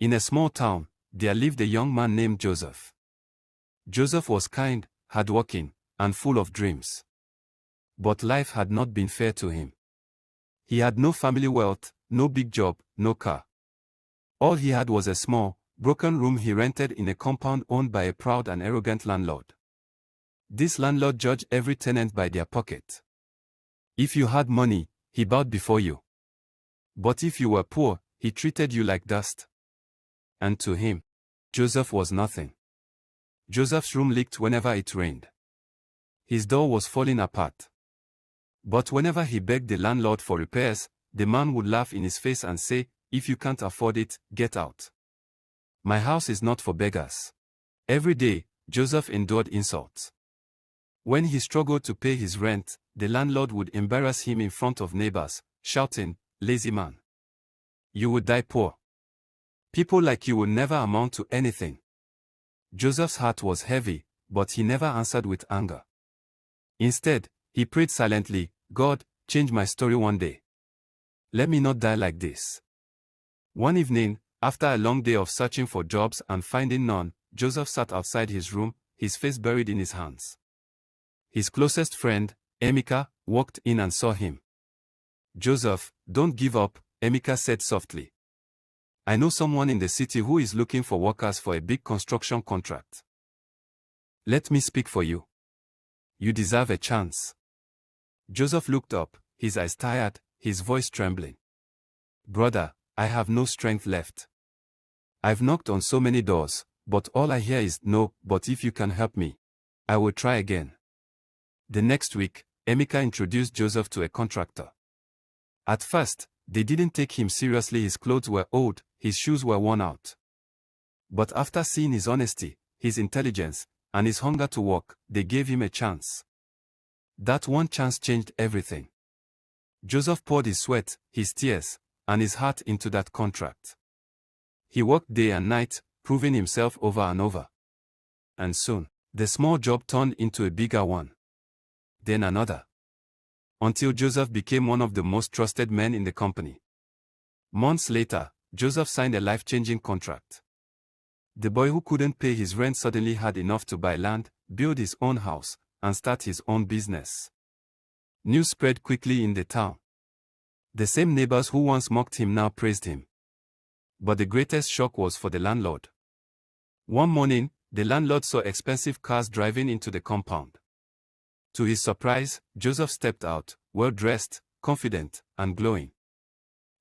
In a small town, there lived a young man named Joseph. Joseph was kind, hardworking, and full of dreams. But life had not been fair to him. He had no family wealth, no big job, no car. All he had was a small, broken room he rented in a compound owned by a proud and arrogant landlord. This landlord judged every tenant by their pocket. If you had money, he bowed before you. But if you were poor, he treated you like dust. And to him, Joseph was nothing. Joseph's room leaked whenever it rained. His door was falling apart. But whenever he begged the landlord for repairs, the man would laugh in his face and say, "If you can't afford it, get out. My house is not for beggars." Every day, Joseph endured insults. When he struggled to pay his rent, the landlord would embarrass him in front of neighbors, shouting, "Lazy man. You would die poor. People like you will never amount to anything." Joseph's heart was heavy, but he never answered with anger. Instead, he prayed silently, "God, change my story one day. Let me not die like this." One evening, after a long day of searching for jobs and finding none, Joseph sat outside his room, his face buried in his hands. His closest friend, Emeka, walked in and saw him. "Joseph, don't give up," Emeka said softly. "I know someone in the city who is looking for workers for a big construction contract. Let me speak for you. You deserve a chance." Joseph looked up, his eyes tired, his voice trembling. "Brother, I have no strength left. I've knocked on so many doors, but all I hear is no, but if you can help me, I will try again." The next week, Emeka introduced Joseph to a contractor. At first, they didn't take him seriously. His clothes were old, his shoes were worn out. But after seeing his honesty, his intelligence, and his hunger to work, they gave him a chance. That one chance changed everything. Joseph poured his sweat, his tears, and his heart into that contract. He worked day and night, proving himself over and over. And soon, the small job turned into a bigger one. Then another. Until Joseph became one of the most trusted men in the company. Months later, Joseph signed a life-changing contract. The boy who couldn't pay his rent suddenly had enough to buy land, build his own house, and start his own business. News spread quickly in the town. The same neighbors who once mocked him now praised him. But the greatest shock was for the landlord. One morning, the landlord saw expensive cars driving into the compound. To his surprise, Joseph stepped out, well-dressed, confident, and glowing.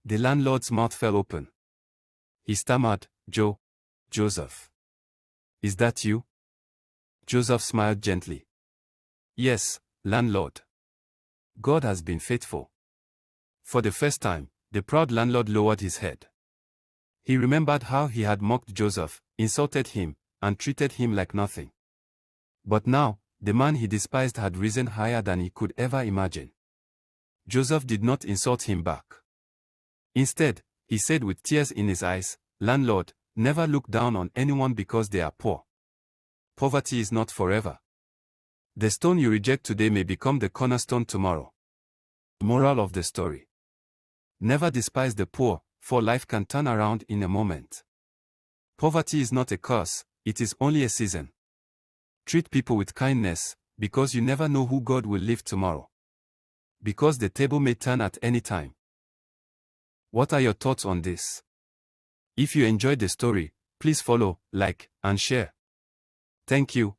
The landlord's mouth fell open. He stammered, Joseph. Is that you?" Joseph smiled gently. "Yes, landlord. God has been faithful." For the first time, the proud landlord lowered his head. He remembered how he had mocked Joseph, insulted him, and treated him like nothing. But now, the man he despised had risen higher than he could ever imagine. Joseph did not insult him back. Instead, he said with tears in his eyes, "Landlord, never look down on anyone because they are poor. Poverty is not forever. The stone you reject today may become the cornerstone tomorrow." Moral of the story: never despise the poor, for life can turn around in a moment. Poverty is not a curse, it is only a season. Treat people with kindness, because you never know who God will lift tomorrow. Because the table may turn at any time. What are your thoughts on this? If you enjoyed the story, please follow, like, and share. Thank you.